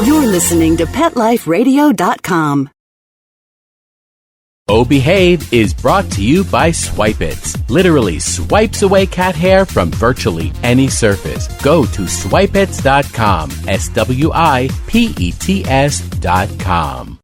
You're listening to PetLifeRadio.com. Oh Behave is brought to you by Swipe Its. Literally swipes away cat hair from virtually any surface. Go to swipeits.com. SWIPETS.com.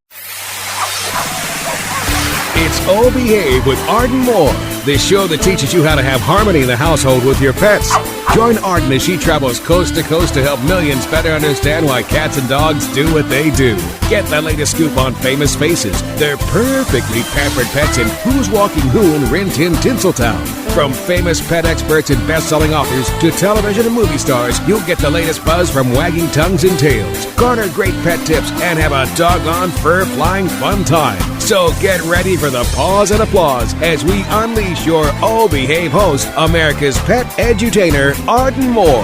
It's Oh Behave with Arden Moore, the show that teaches you how to have harmony in the household with your pets. Join Arden as she travels coast to coast to help millions better understand why cats and dogs do what they do. Get the latest scoop on famous faces, their perfectly pampered pets, and who's walking who in Rin Tin Tinseltown. From famous pet experts and best-selling authors to television and movie stars, you'll get the latest buzz from wagging tongues and tails. Garner great pet tips and have a doggone fur-flying fun time. So get ready for the pause and applause as we unleash your Oh Behave host, America's pet edutainer, Arden Moore.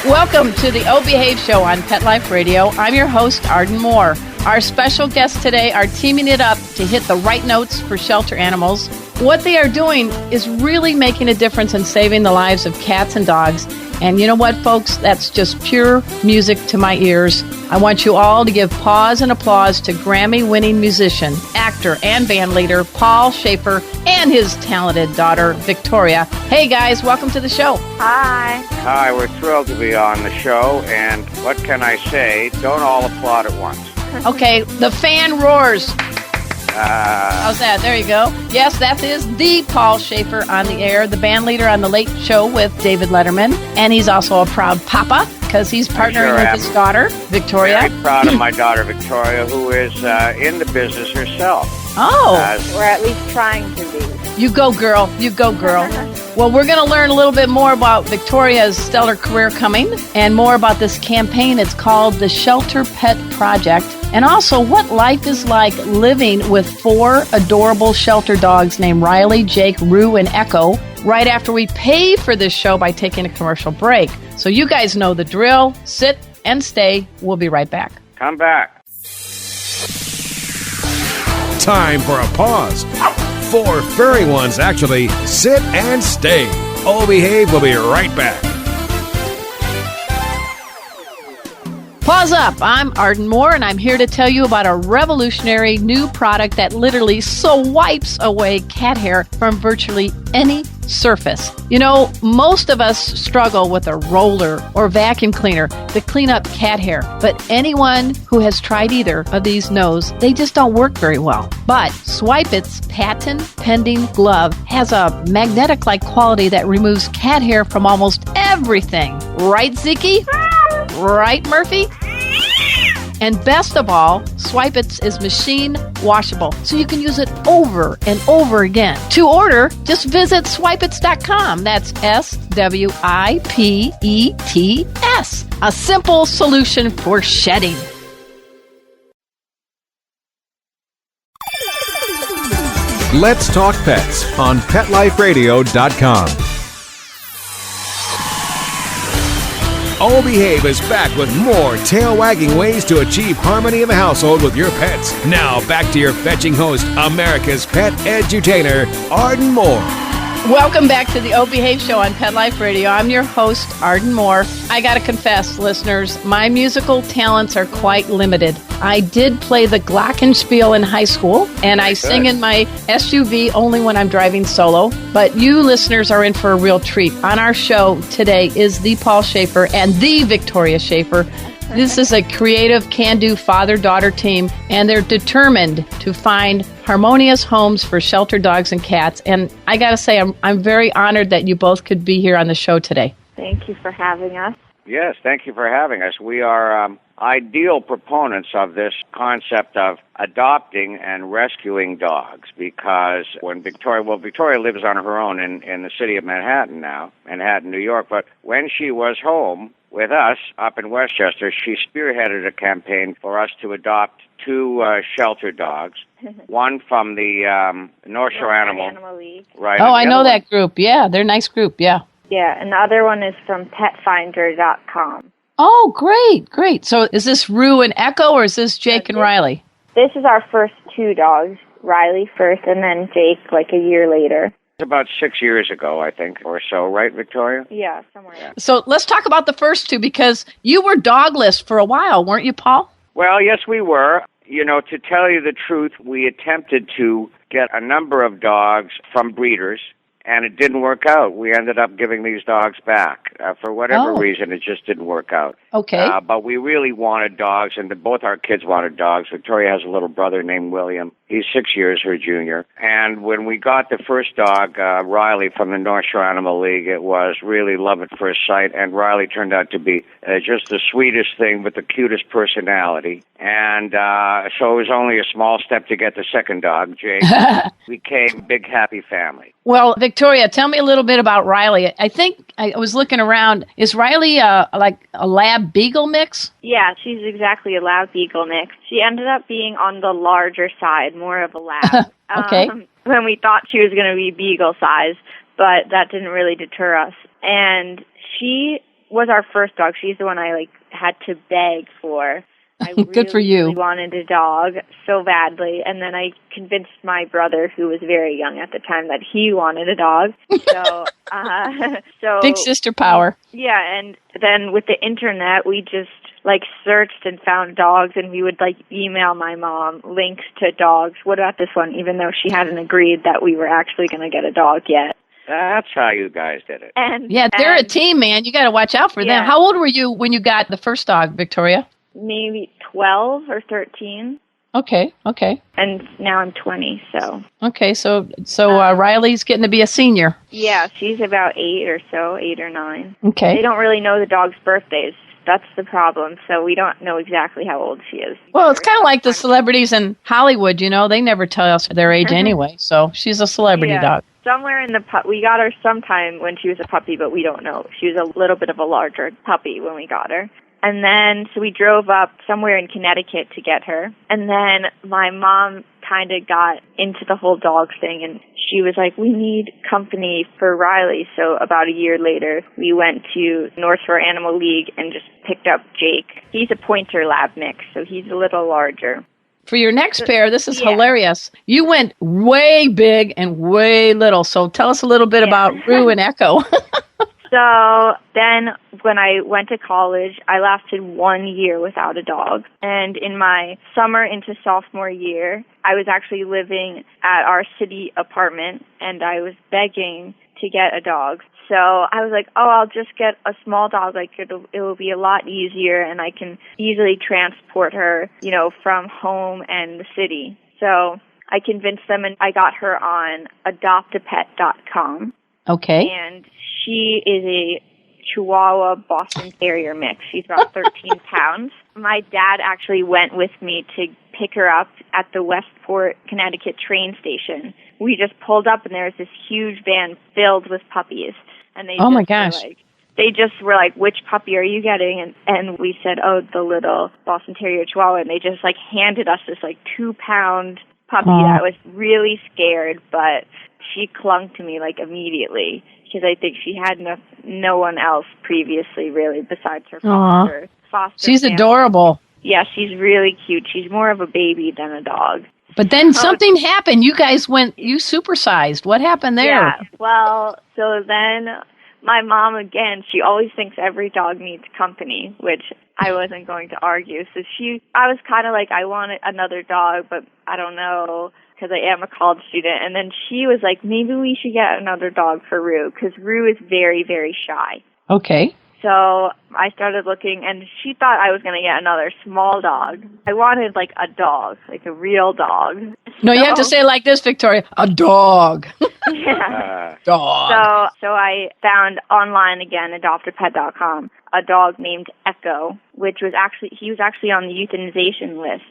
Welcome to the Oh Behave Show on Pet Life Radio. I'm your host, Arden Moore. Our special guests today are teaming it up to hit the right notes for shelter animals. What they are doing is really making a difference in saving the lives of cats and dogs. And you know what, folks? That's just pure music to my ears. I want you all to give pause and applause to Grammy-winning musician, actor, and band leader Paul Shaffer and his talented daughter, Victoria. Hey, guys, welcome to the show. Hi. Hi, we're thrilled to be on the show, and what can I say? Don't all applaud at once. Okay, the fan roars. How's that? There you go. Yes, that is the Paul Shaffer on the air, the band leader on The Late Show with David Letterman. And he's also a proud papa because he's partnering with his daughter, Victoria. Very proud of my daughter, Victoria, who is in the business herself. Oh. We're at least trying to be. You go, girl. You go, girl. Well, we're going to learn a little bit more about Victoria's stellar career coming and more about this campaign. It's called the Shelter Pet Project. And also what life is like living with 4 adorable shelter dogs named Riley, Jake, Rue, and Echo right after we pay for this show by taking a commercial break. So you guys know the drill. Sit and stay. We'll be right back. Come back. Time for a pause. 4 furry ones, actually. Sit and stay. Oh Behave will be right back. Pause up. I'm Arden Moore, and I'm here to tell you about a revolutionary new product that literally wipes away cat hair from virtually any surface. You know, most of us struggle with a roller or vacuum cleaner to clean up cat hair, but anyone who has tried either of these knows they just don't work very well. But Swipe It's patent-pending glove has a magnetic-like quality that removes cat hair from almost everything. Right, Ziki? Right, Murphy? And best of all, Swipe It is machine washable, so you can use it over and over again. To order, just visit swipeits.com. That's SWIPETS. A simple solution for shedding. Let's Talk Pets on PetLifeRadio.com. Oh Behave is back with more tail-wagging ways to achieve harmony in the household with your pets. Now, back to your fetching host, America's pet edutainer, Arden Moore. Welcome back to the Oh Behave Show on Pet Life Radio. I'm your host, Arden Moore. I gotta confess, listeners, my musical talents are quite limited. I did play the glockenspiel in high school, and I sing in my SUV only when I'm driving solo. But you listeners are in for a real treat. On our show today is the Paul Shaffer and the Victoria Shaffer. This is a creative, can-do father-daughter team, and they're determined to find harmonious homes for shelter dogs and cats. And I got to say, I'm very honored that you both could be here on the show today. Thank you for having us. Yes, thank you for having us. We are ideal proponents of this concept of adopting and rescuing dogs because when Victoria lives on her own in the city of Manhattan now, Manhattan, New York, but when she was home with us up in Westchester, she spearheaded a campaign for us to adopt 2 shelter dogs, one from the North Shore Animal League. Right. Oh, I know that group. Yeah, they're a nice group, yeah. Yeah, and the other one is from petfinder.com. Oh, great. So is this Rue and Echo, or is this Jake and Riley? This is our first 2 dogs, Riley first and then Jake like a year later. About 6 years ago, I think, or so, right, Victoria? Yeah, somewhere. Yeah. So let's talk about the first two, because you were dogless for a while, weren't you, Paul? Well, yes, we were. You know, to tell you the truth, we attempted to get a number of dogs from breeders, and it didn't work out. We ended up giving these dogs back. For whatever reason, it just didn't work out. Okay. But we really wanted dogs, and both our kids wanted dogs. Victoria has a little brother named William. He's 6 years her junior. And when we got the first dog, Riley, from the North Shore Animal League, it was really love at first sight. And Riley turned out to be just the sweetest thing with the cutest personality. And so it was only a small step to get the second dog, Jake. We became a big, happy family. Well, Victoria, tell me a little bit about Riley. I think I was looking around. Is Riley like a lab beagle mix? Yeah, she's exactly a lab beagle mix. She ended up being on the larger side, more of a lab. Okay. When we thought she was going to be beagle size, but that didn't really deter us. And she was our first dog. She's the one I had to beg for. I Good for you. really wanted a dog so badly, and then I convinced my brother, who was very young at the time, that he wanted a dog. So, Big sister power. Yeah, and then with the internet, we just searched and found dogs, and we would email my mom links to dogs. What about this one? Even though she hadn't agreed that we were actually going to get a dog yet. That's how you guys did it. They're a team, man. You got to watch out for them. How old were you when you got the first dog, Victoria? Maybe 12 or 13. Okay. And now I'm 20, so. Okay, so Riley's getting to be a senior. Yeah, she's about 8 or 9. Okay. They don't really know the dog's birthdays. That's the problem, so we don't know exactly how old she is. Well, it's kind of like the celebrities in Hollywood, they never tell us their age anyway, so she's a celebrity dog. Somewhere in we got her sometime when she was a puppy, but we don't know. She was a little bit of a larger puppy when we got her. And then, so we drove up somewhere in Connecticut to get her. And then my mom kind of got into the whole dog thing, and she was like, we need company for Riley. So about a year later, we went to North Shore Animal League and just picked up Jake. He's a pointer lab mix, so he's a little larger. For your next pair, this is hilarious. You went way big and way little. So tell us a little bit about Rue and Echo. So then when I went to college, I lasted 1 year without a dog. And in my summer into sophomore year, I was actually living at our city apartment, and I was begging to get a dog. So I was like, I'll just get a small dog. It will be a lot easier, and I can easily transport her, from home and the city. So I convinced them, and I got her on adoptapet.com. Okay. And she is a Chihuahua Boston Terrier mix. She's about 13 pounds. My dad actually went with me to pick her up at the Westport, Connecticut train station. We just pulled up, and there was this huge van filled with puppies. And they my gosh. They just were like, which puppy are you getting? And we said, the little Boston Terrier Chihuahua. And they just handed us this 2-pound puppy that was really scared, but she clung to me immediately, because I think she had no one else previously really besides her foster She's family. Adorable. Yeah, she's really cute. She's more of a baby than a dog. But then something happened. You guys you supersized. What happened there? Yeah, well, so then my mom, again, she always thinks every dog needs company, which I wasn't going to argue. So I was kind of I want another dog, but I don't know, because I am a college student. And then she was like, maybe we should get another dog for Rue, because Rue is very, very shy. Okay. So I started looking, and she thought I was going to get another small dog. I wanted a dog, a real dog. No, you have to say it like this, Victoria. A dog. Yeah. Dog. So I found online again, adoptapet.com, a dog named Echo, he was actually on the euthanization list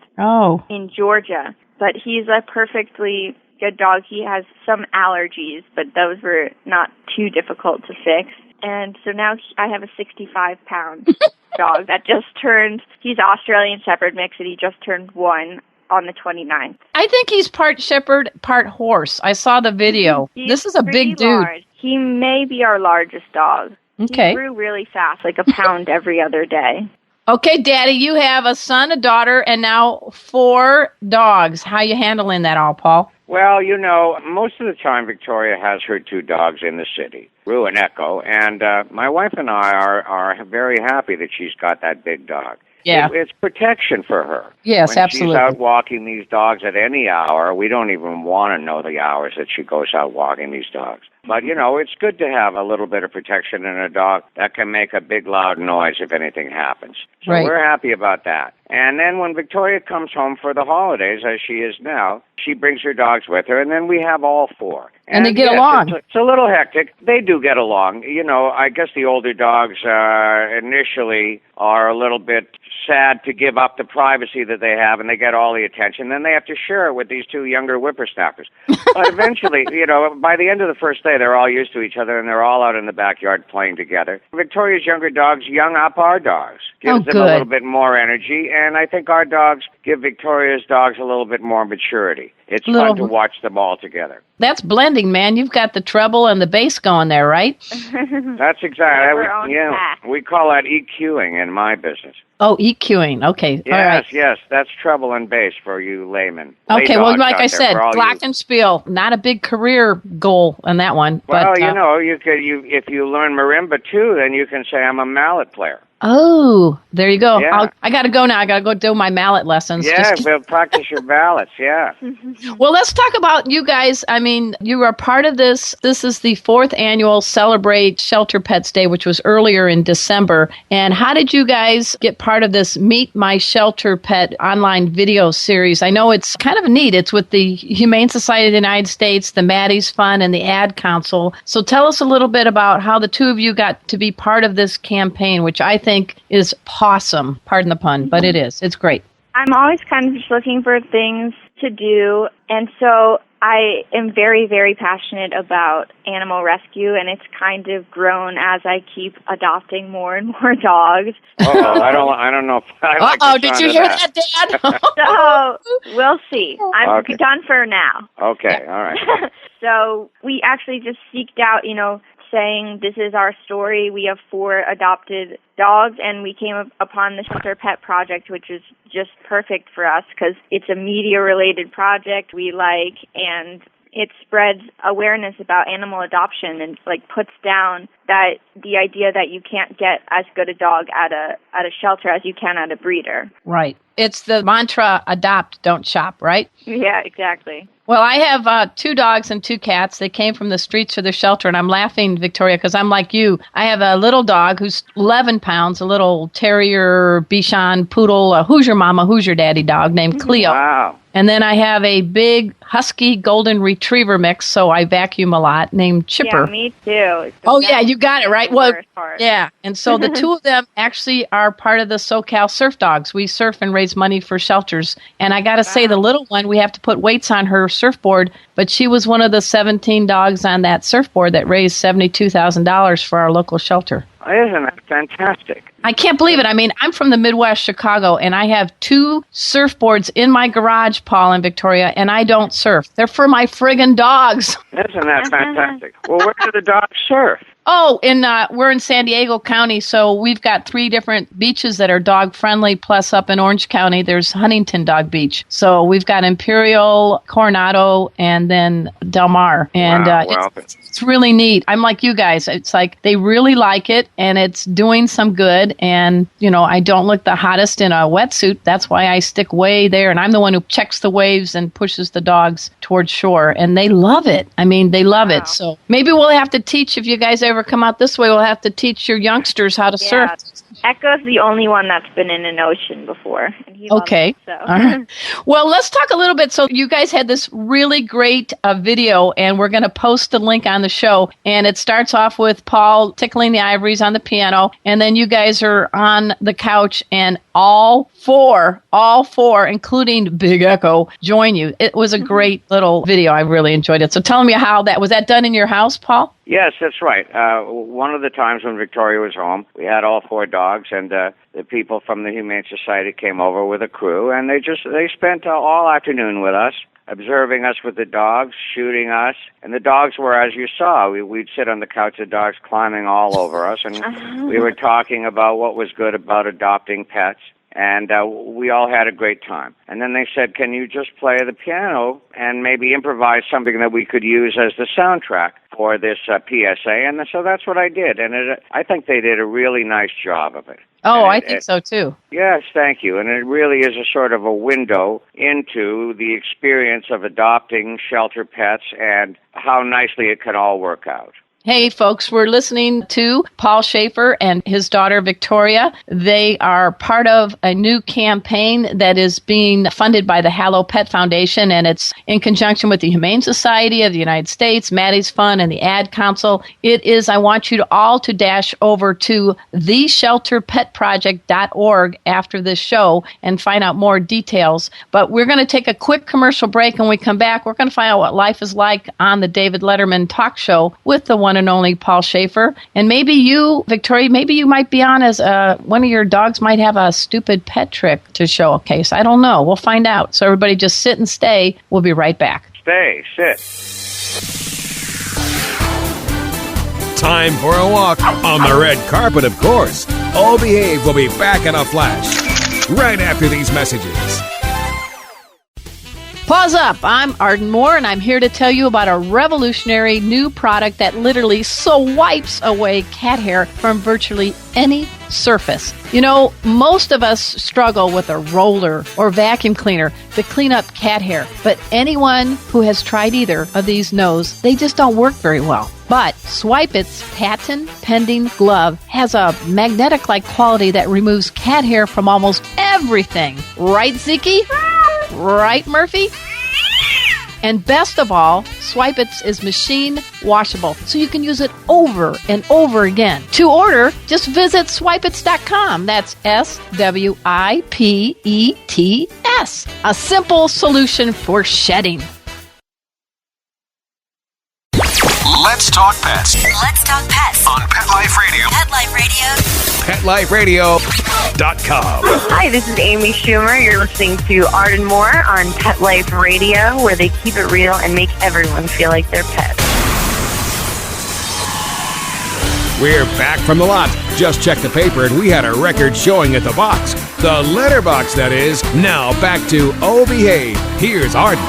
in Georgia. But he's a perfectly good dog. He has some allergies, but those were not too difficult to fix. And so now I have a 65-pound dog that just turned, he's Australian Shepherd mix, and he just turned 1 on the 29th. I think he's part shepherd, part horse. I saw the video. This is a big dude. Large. He may be our largest dog. Okay. He grew really fast, a pound every other day. Okay, Daddy, you have a son, a daughter, and now 4 dogs. How you handling that all, Paul? Well, most of the time Victoria has her 2 dogs in the city, Rue and Echo, and my wife and I are very happy that she's got that big dog. Yeah. It's protection for her. Yes, when absolutely. She's out walking these dogs at any hour. We don't even want to know the hours that she goes out walking these dogs. But, it's good to have a little bit of protection in a dog that can make a big, loud noise if anything happens. So Right. we're happy about that. And then when Victoria comes home for the holidays, as she is now, she brings her dogs with her, and then we have all 4. And they get yes, along. It's a little hectic. They do get along. I guess the older dogs initially are a little bit sad to give up the privacy that they have, and they get all the attention. Then they have to share it with these 2 younger whippersnappers. But eventually, by the end of the first day, they're all used to each other, and they're all out in the backyard playing together. Victoria's younger dogs young up our dogs, gives them a little bit more energy, and I think our dogs give Victoria's dogs a little bit more maturity. It's fun to watch them all together. That's blending, man. You've got the treble and the bass going there, right? That's exactly. We call that EQing in my business. Oh, EQing. Okay. Yes, all right. yes. That's treble and bass for you laymen. Okay, Lay well, dogs like out I there said, for all you- glockenspiel, not a big career goal on that one. Well, but, if you learn marimba too, then you can say I'm a mallet player. Oh, there you go. Yeah. I got to go now. I got to go do my mallet lessons. Yeah, we'll practice your mallets, yeah. Well, let's talk about you guys. I mean, you are part of this. This is the 4th annual Celebrate Shelter Pets Day, which was earlier in December. And how did you guys get part of this Meet My Shelter Pet online video series? I know it's kind of neat. It's with the Humane Society of the United States, the Maddie's Fund, and the Ad Council. So tell us a little bit about how the 2 of you got to be part of this campaign, which I think is pawsome. Pardon the pun, but it is. It's great. I'm always kind of just looking for things to do, and so I am very, very passionate about animal rescue, and it's kind of grown as I keep adopting more and more dogs. Oh, I don't know if I like the did sound you of hear that, Dad? So we'll see. I'm Okay. done for now. Okay, all right. So we actually just seeked out, saying this is our story. We have 4 adopted dogs, and we came upon the Shelter Pet Project, which is just perfect for us because it's a media-related project we like, and it spreads awareness about animal adoption and puts down that the idea that you can't get as good a dog at a shelter as you can at a breeder. Right. It's the mantra, adopt, don't shop, right? Yeah, exactly. Well, I have 2 dogs and 2 cats. They came from the streets to the shelter, and I'm laughing, Victoria, because I'm like you. I have a little dog who's 11 pounds, a little terrier, Bichon, poodle, who's your mama, who's your daddy dog, named Cleo. Wow. And then I have a big husky golden retriever mix, so I vacuum a lot, named Chipper. Yeah, me too. Oh, yeah, you got it, right? Well, part. yeah. And so the 2 of them actually are part of the SoCal Surf Dogs. We surf and raise money for shelters. And I got to say, the little one, we have to put weights on her surfboard, but she was one of the 17 dogs on that surfboard that raised $72,000 for our local shelter. Isn't that fantastic? I can't believe it. I mean, I'm from the Midwest, Chicago, and I have 2 surfboards in my garage, Paul and Victoria, and I don't surf. They're for my friggin' dogs. Isn't that fantastic? Well, where do the dogs surf? Oh, we're in San Diego County, so we've got 3 different beaches that are dog-friendly, plus up in Orange County, there's Huntington Dog Beach. So we've got Imperial, Coronado, and then Del Mar. And wow, it's really neat. I'm like you guys. It's like they really like it, and it's doing some good. And, I don't look the hottest in a wetsuit. That's why I stick way there, and I'm the one who checks the waves and pushes the dogs towards shore. And they love it. I mean, they love it. So maybe we'll have to teach, if you guys ever come out this way, we'll have to teach your youngsters how to surf. Echo's the only one that's been in an ocean before. And he loves Okay. it, so. All right. Well, let's talk a little bit. So you guys had this really great video, and we're going to post the link on the show. And it starts off with Paul tickling the ivories on the piano, and then you guys are on the couch, and all four, including Big Echo, join you. It was a great little video. I really enjoyed it. So tell me how was that done in your house, Paul? Yes, that's right. One of the times when Victoria was home, we had all 4 dogs, and the people from the Humane Society came over with a crew, and they spent all afternoon with us, observing us with the dogs, shooting us. And the dogs were, as you saw, we'd sit on the couch, the dogs climbing all over us, and we were talking about what was good about adopting pets. And we all had a great time. And then they said, can you just play the piano and maybe improvise something that we could use as the soundtrack for this PSA? And so that's what I did. And I think they did a really nice job of it. Oh, I think so, too. Yes, thank you. And it really is a sort of a window into the experience of adopting shelter pets and how nicely it can all work out. Hey, folks, we're listening to Paul Shaffer and his daughter, Victoria. They are part of a new campaign that is being funded by the Hallow Pet Foundation, and it's in conjunction with the Humane Society of the United States, Maddie's Fund, and the Ad Council. It is, I want you all to dash over to theshelterpetproject.org after this show and find out more details. But we're going to take a quick commercial break, and when we come back, we're going to find out what life is like on the David Letterman talk show with the one and only Paul Shaffer. And maybe you, Victoria, maybe you might be on as one of your dogs might have a stupid pet trick to showcase. I don't know. We'll find out. So everybody just sit and stay. We'll be right back. Sit. Time for a walk on the red carpet, of course. All Behave will be back in a flash right after these messages. Pause up. I'm Arden Moore, and I'm here to tell you about a revolutionary new product that literally wipes away cat hair from virtually any surface. You know, most of us struggle with a roller or vacuum cleaner to clean up cat hair, but anyone who has tried either of these knows they just don't work very well. But Swipe It's patent-pending glove has a magnetic-like quality that removes cat hair from almost everything. Right, Ziki? Right, Murphy? And best of all, Swipe It is machine washable, so you can use it over and over again. To order, just visit swipeits.com. That's SWIPETS. A simple solution for shedding. Let's talk pets. Let's talk pets On Pet Life Radio. Pet Life Radio. PetLifeRadio.com. Hi, this is Amy Schumer. You're listening to Arden Moore on Pet Life Radio, where they keep it real and make everyone feel like they're pets. We're back from the lot. Just checked the paper and we had a record showing at the box. The letterbox, that is. Now back to Oh Behave. Here's Arden.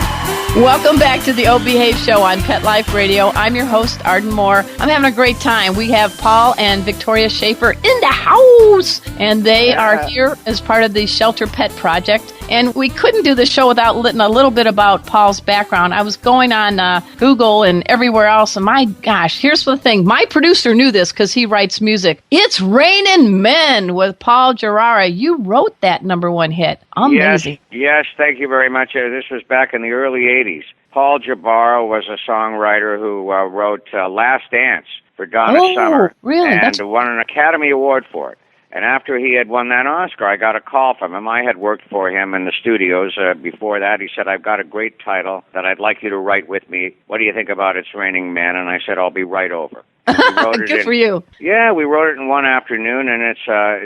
Welcome back to the O Behave Show on Pet Life Radio. I'm your host, Arden Moore. I'm having a great time. We have Paul and Victoria Shaffer in the house, and they are here as part of the Shelter Pet Project. And we couldn't do the show without letting a little bit about Paul's background. I was going on Google and everywhere else, and my gosh, here's the thing. My producer knew this because he writes music. It's Raining Men with Paul Gerara. You wrote that #1 hit. Amazing. Yes, thank you very much. This was back in the early 80s. Paul Gerara was a songwriter who wrote Last Dance for Donna Summer. Really? And won an Academy Award for it. And after he had won that Oscar, I got a call from him. I had worked for him in the studios before that. He said, I've got a great title that I'd like you to write with me. What do you think about It's Raining Men? And I said, I'll be right over. Good for you. Yeah, we wrote it in one afternoon, and it's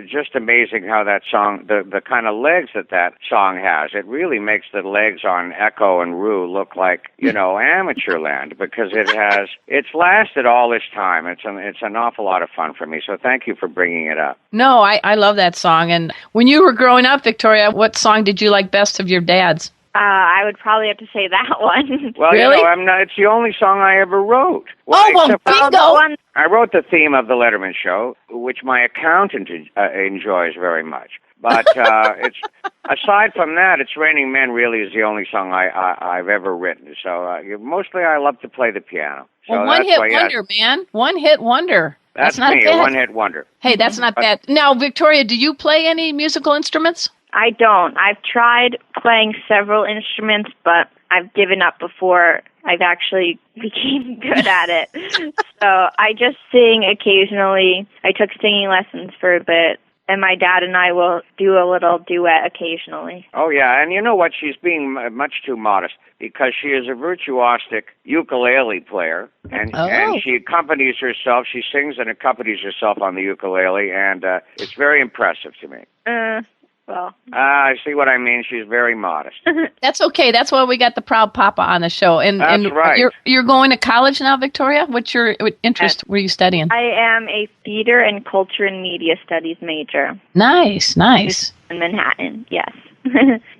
just amazing how that song, the kind of legs that song has. It really makes the legs on Echo and Rue look like, amateur land, because it's lasted all this time. It's an awful lot of fun for me, so thank you for bringing it up. No, I love that song. And when you were growing up, Victoria, what song did you like best of your dad's? I would probably have to say that one. Well, really? It's the only song I ever wrote. Bingo! I wrote the theme of the Letterman show, which my accountant enjoys very much. But it's aside from that, It's Raining Men really is the only song I've ever written. So mostly I love to play the piano. So well, one-hit wonder, man. One-hit wonder. That's not me, bad. a one-hit wonder. Hey, that's not bad. Now, Victoria, do you play any musical instruments? I don't. I've tried playing several instruments, but I've given up before I've actually became good at it. So I just sing occasionally. I took singing lessons for a bit, and my dad and I will do a little duet occasionally. Oh, yeah, and you know what? She's being much too modest, because she is a virtuosic ukulele player, and she accompanies herself. She sings and accompanies herself on the ukulele, and it's very impressive to me. Well, I see what I mean. She's very modest. That's okay. That's why we got the proud papa on the show. And right. You're going to college now, Victoria? What's your interest? Were you studying? I am a theater and culture and media studies major. Nice. In Manhattan, yes.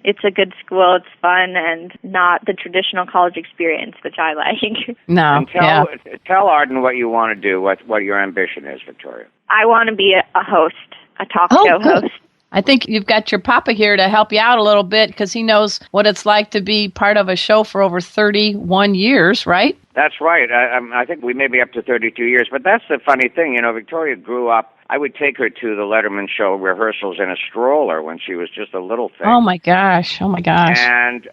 It's a good school. It's fun and not the traditional college experience, which I like. No. And tell Arden what you want to do, what your ambition is, Victoria. I want to be a host, a talk show good. host. I think you've got your papa here to help you out a little bit because he knows what it's like to be part of a show for over 31 years, right? That's right. I think we may be up to 32 years. But that's the funny thing. Victoria grew up. I would take her to the Letterman show rehearsals in a stroller when she was just a little thing. Oh, my gosh. And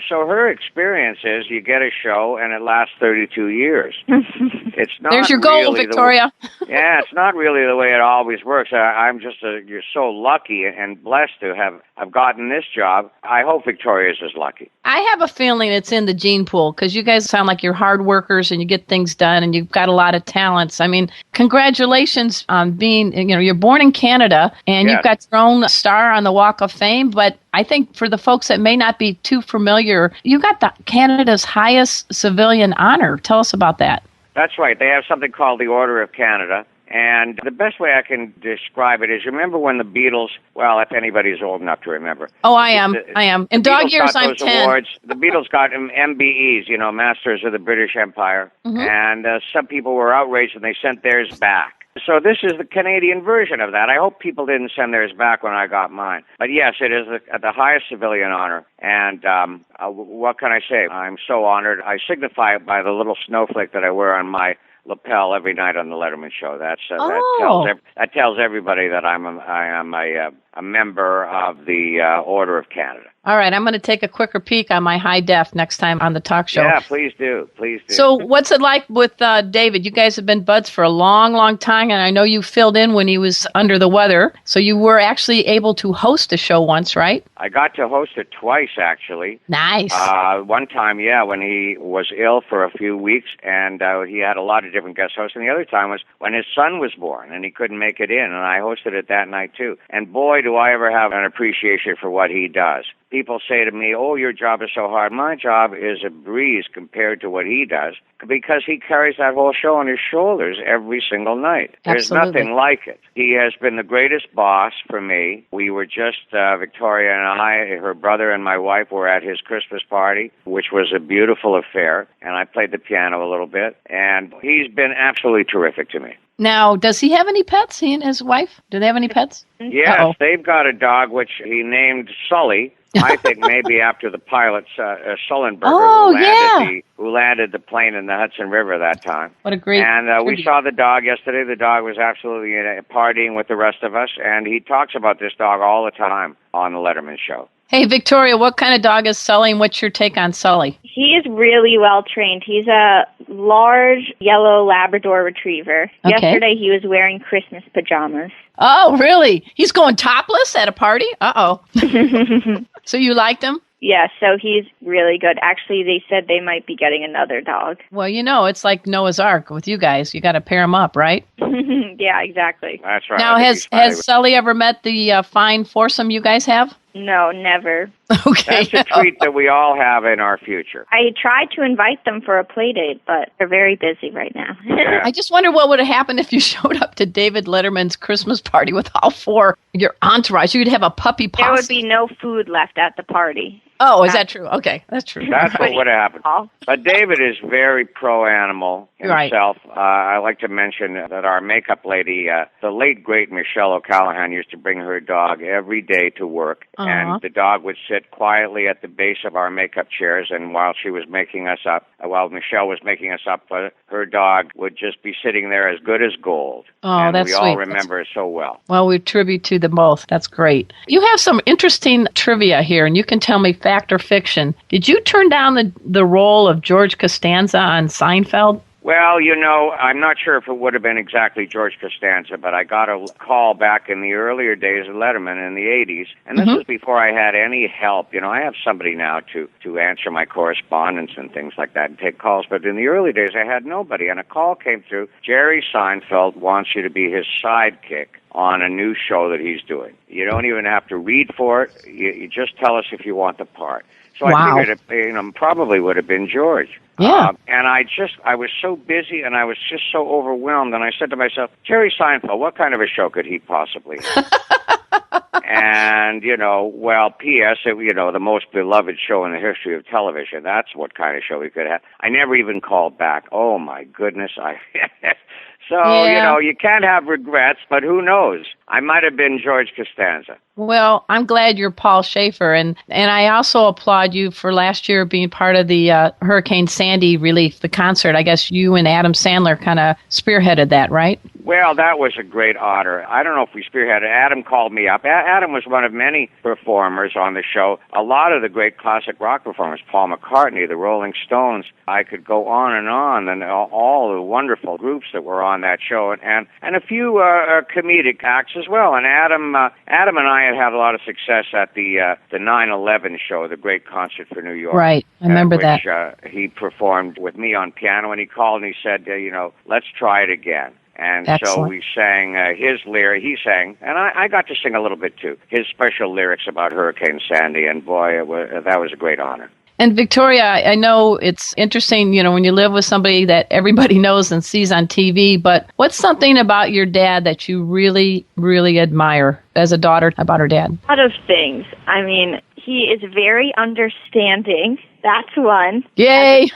so her experience is you get a show and it lasts 32 years. It's not. There's your goal, really Victoria. It's not really the way it always works. I'm just you're so lucky and blessed to have gotten this job. I hope Victoria's as lucky. I have a feeling it's in the gene pool because you guys sound like you're hard workers and you get things done and you've got a lot of talents. I mean, congratulations on being, you're born in Canada and you've got your own star on the Walk of Fame. But I think for the folks that may not be too familiar, you got Canada's highest civilian honor. Tell us about that. That's right. They have something called the Order of Canada. And the best way I can describe it is, remember when the Beatles, well, if anybody's old enough to remember. Oh, I am. In dog years, I'm 10. Awards. The Beatles got MBEs, Masters of the British Empire. Mm-hmm. And some people were outraged and they sent theirs back. So this is the Canadian version of that. I hope people didn't send theirs back when I got mine. But yes, it is the highest civilian honor. And what can I say? I'm so honored. I signify it by the little snowflake that I wear on my lapel every night on the Letterman show. That tells everybody that I am a member of the Order of Canada. All right, I'm going to take a quicker peek on my high def next time on the talk show. Yeah, please do. So what's it like with David? You guys have been buds for a long, long time, and I know you filled in when he was under the weather. So you were actually able to host a show once, right? I got to host it twice, actually. Nice. One time, when he was ill for a few weeks, and he had a lot of different guest hosts. And the other time was when his son was born, and he couldn't make it in, and I hosted it that night, too. And boy, do I ever have an appreciation for what he does. People say to me, oh, your job is so hard. My job is a breeze compared to what he does because he carries that whole show on his shoulders every single night. There's nothing like it. He has been the greatest boss for me. We were just, Victoria and I, her brother and my wife were at his Christmas party, which was a beautiful affair, and I played the piano a little bit, and he's been absolutely terrific to me. Now, does he have any pets, he and his wife? Do they have any pets? Yes, they've got a dog which he named Sully. I think maybe after the pilot, Sullenberger, who landed the plane in the Hudson River that time. What a great... And we saw the dog yesterday. The dog was absolutely partying with the rest of us, and he talks about this dog all the time on the Letterman show. Hey, Victoria, what kind of dog is Sully, and what's your take on Sully? He is really well trained. He's a large yellow Labrador retriever. Okay. Yesterday, he was wearing Christmas pajamas. Oh, really? He's going topless at a party? Uh-oh. So you liked him? Yeah, so he's really good. Actually, they said they might be getting another dog. Well, it's like Noah's Ark with you guys. You got to pair them up, right? Yeah, exactly. That's right. Now, has Sully ever met the fine foursome you guys have? No, never. Okay. That's a treat that we all have in our future. I tried to invite them for a play date, but they're very busy right now. Yeah. I just wonder what would have happened if you showed up to David Letterman's Christmas party with all four your entourage. You'd have a puppy posse. There would be no food left at the party. Oh, is that true? Okay, that's true. That's what would have happened. But David is very pro-animal himself. Right. I like to mention that our makeup lady, the late, great Michelle O'Callaghan, used to bring her dog every day to work. Uh-huh. And the dog would sit quietly at the base of our makeup chairs. And while Michelle was making us up, her dog would just be sitting there as good as gold. Oh, and that's we sweet. all remember it so well. Well, we tribute to them both. That's great. You have some interesting trivia here, and you can tell me fact or fiction. Did you turn down the role of George Costanza on Seinfeld? Well, I'm not sure if it would have been exactly George Costanza, but I got a call back in the earlier days of Letterman in the 80s, and this was before I had any help. I have somebody now to answer my correspondence and things like that and take calls, but in the early days I had nobody, and a call came through. Jerry Seinfeld wants you to be his sidekick on a new show that he's doing. You don't even have to read for it. You just tell us if you want the part. So I figured it probably would have been George. Yeah. And I was so busy and I was just so overwhelmed. And I said to myself, Jerry Seinfeld, what kind of a show could he possibly have? And, P.S., the most beloved show in the history of television, that's what kind of show he could have. I never even called back. Oh, my goodness. So, you can't have regrets, but who knows? I might have been George Costanza. Well, I'm glad you're Paul Shaffer, and I also applaud you for last year being part of the Hurricane Sandy relief, the concert. I guess you and Adam Sandler kind of spearheaded that, right? Well, that was a great honor. I don't know if we spearheaded. Adam called me up. Adam was one of many performers on the show. A lot of the great classic rock performers, Paul McCartney, the Rolling Stones. I could go on, and all the wonderful groups that were on that show, and a few comedic acts as well. And Adam and I had a lot of success at the 9/11 show, the great concert for New York. Right, I remember that. He performed with me on piano, and he called and he said, let's try it again. And Excellent. So we sang his lyric. He sang, and I got to sing a little bit too. His special lyrics about Hurricane Sandy, and boy, that was a great honor. And Victoria, I know it's interesting, when you live with somebody that everybody knows and sees on TV, but what's something about your dad that you really, really admire as a daughter about her dad? A lot of things. I mean, he is very understanding. That's one. Yay!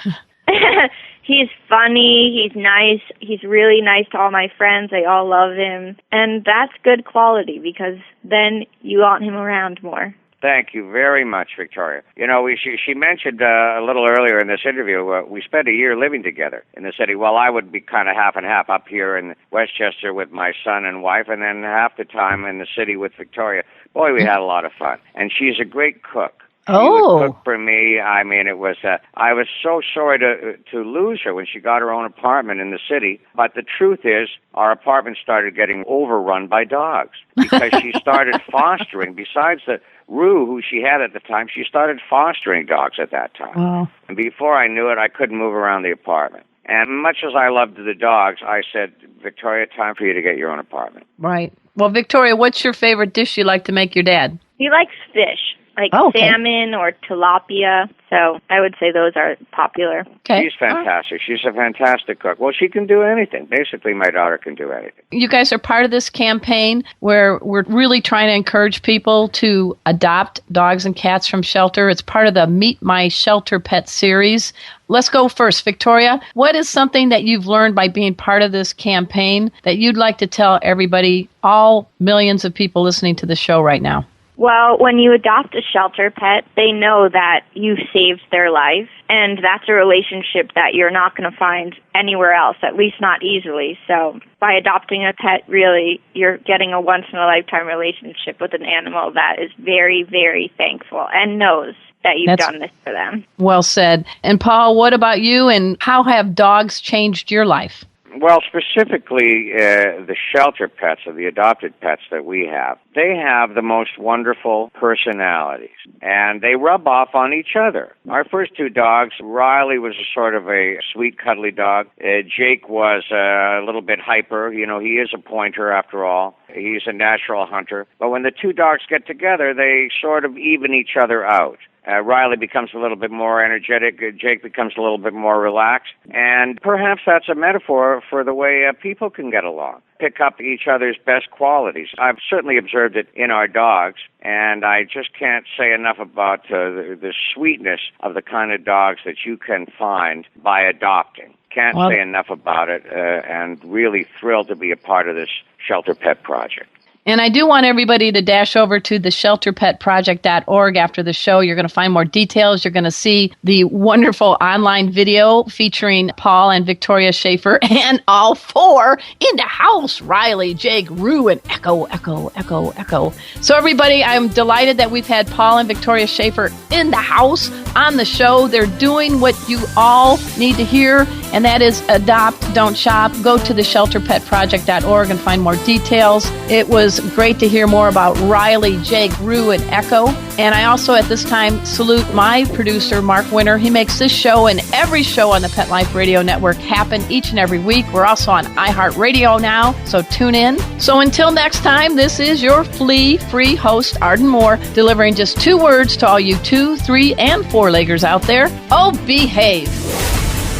He's funny, he's nice, he's really nice to all my friends, they all love him, and that's good quality because then you want him around more. Thank you very much, Victoria. She mentioned a little earlier in this interview, we spent a year living together in the city. Well, I would be kind of half and half up here in Westchester with my son and wife, and then half the time in the city with Victoria. Boy, we had a lot of fun. And she's a great cook. She would cook for me. I mean, it was. I was so sorry to lose her when she got her own apartment in the city. But the truth is, our apartment started getting overrun by dogs because she started fostering. Besides the Rue, who she had at the time, she started fostering dogs at that time. Wow. And before I knew it, I couldn't move around the apartment. And much as I loved the dogs, I said, Victoria, time for you to get your own apartment. Right. Well, Victoria, what's your favorite dish you like to make your dad? He likes fish. Like salmon or tilapia. So I would say those are popular. Okay. She's fantastic. She's a fantastic cook. Well, she can do anything. Basically, my daughter can do anything. You guys are part of this campaign where we're really trying to encourage people to adopt dogs and cats from shelter. It's part of the Meet My Shelter Pet series. Let's go first. Victoria, what is something that you've learned by being part of this campaign that you'd like to tell everybody, all millions of people listening to the show right now? Well, when you adopt a shelter pet, they know that you saved their life, and that's a relationship that you're not going to find anywhere else, at least not easily. So by adopting a pet, really, you're getting a once-in-a-lifetime relationship with an animal that is very, very thankful and knows that you've done this for them. Well said. And Paul, what about you, and how have dogs changed your life? Well, specifically, the shelter pets or the adopted pets that we have, they have the most wonderful personalities, and they rub off on each other. Our first two dogs, Riley was a sort of a sweet, cuddly dog. Jake was a little bit hyper. He is a pointer after all. He's a natural hunter. But when the two dogs get together, they sort of even each other out. Riley becomes a little bit more energetic. Jake becomes a little bit more relaxed. And perhaps that's a metaphor for the way people can get along, pick up each other's best qualities. I've certainly observed it in our dogs, and I just can't say enough about the sweetness of the kind of dogs that you can find by adopting. Can't say enough about it, and really thrilled to be a part of this Shelter Pet Project. And I do want everybody to dash over to the shelterpetproject.org after the show. You're going to find more details. You're going to see the wonderful online video featuring Paul and Victoria Shaffer and all four in the house. Riley, Jake, Rue, and Echo, Echo, Echo, Echo. So everybody, I'm delighted that we've had Paul and Victoria Shaffer in the house on the show. They're doing what you all need to hear, and that is adopt, don't shop. Go to the shelterpetproject.org and find more details. It was was great to hear more about Riley, Jake, Rue, and Echo. And I also at this time salute my producer, Mark Winter. He makes this show and every show on the Pet Life Radio Network happen each and every week. We're also on iHeartRadio now, so tune in. So until next time, this is your flea-free host, Arden Moore, delivering just 2 words to all you 2, 3, and 4-leggers out there. Oh, behave.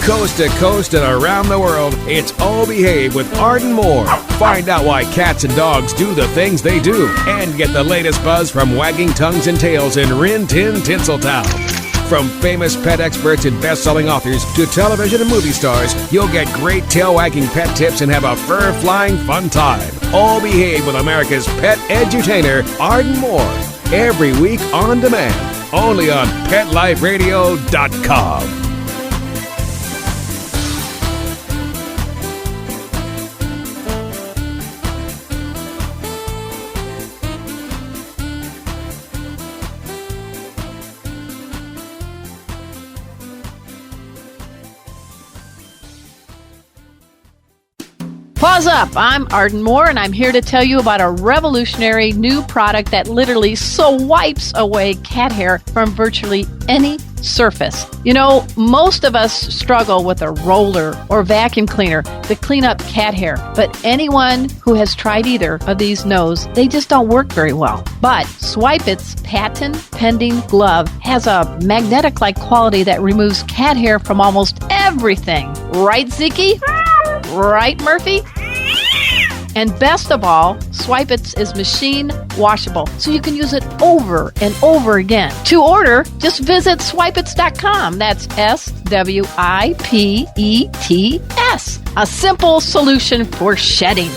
Coast to coast and around the world, it's Oh Behave with Arden Moore. Find out why cats and dogs do the things they do and get the latest buzz from wagging tongues and tails in Rin Tin Tinseltown. From famous pet experts and best-selling authors to television and movie stars, you'll get great tail-wagging pet tips and have a fur-flying fun time. All Behave with America's pet edutainer, Arden Moore. Every week on demand, only on PetLifeRadio.com. Pause up. I'm Arden Moore, and I'm here to tell you about a revolutionary new product that literally wipes away cat hair from virtually any surface. You know, most of us struggle with a roller or vacuum cleaner to clean up cat hair, but anyone who has tried either of these knows they just don't work very well. But Swipe It's patent-pending glove has a magnetic-like quality that removes cat hair from almost everything. Right, Ziki? Right, Murphy? And best of all, Swipe It is machine washable, so you can use it over and over again. To order, just visit swipeits.com. That's SWIPETS. A simple solution for shedding.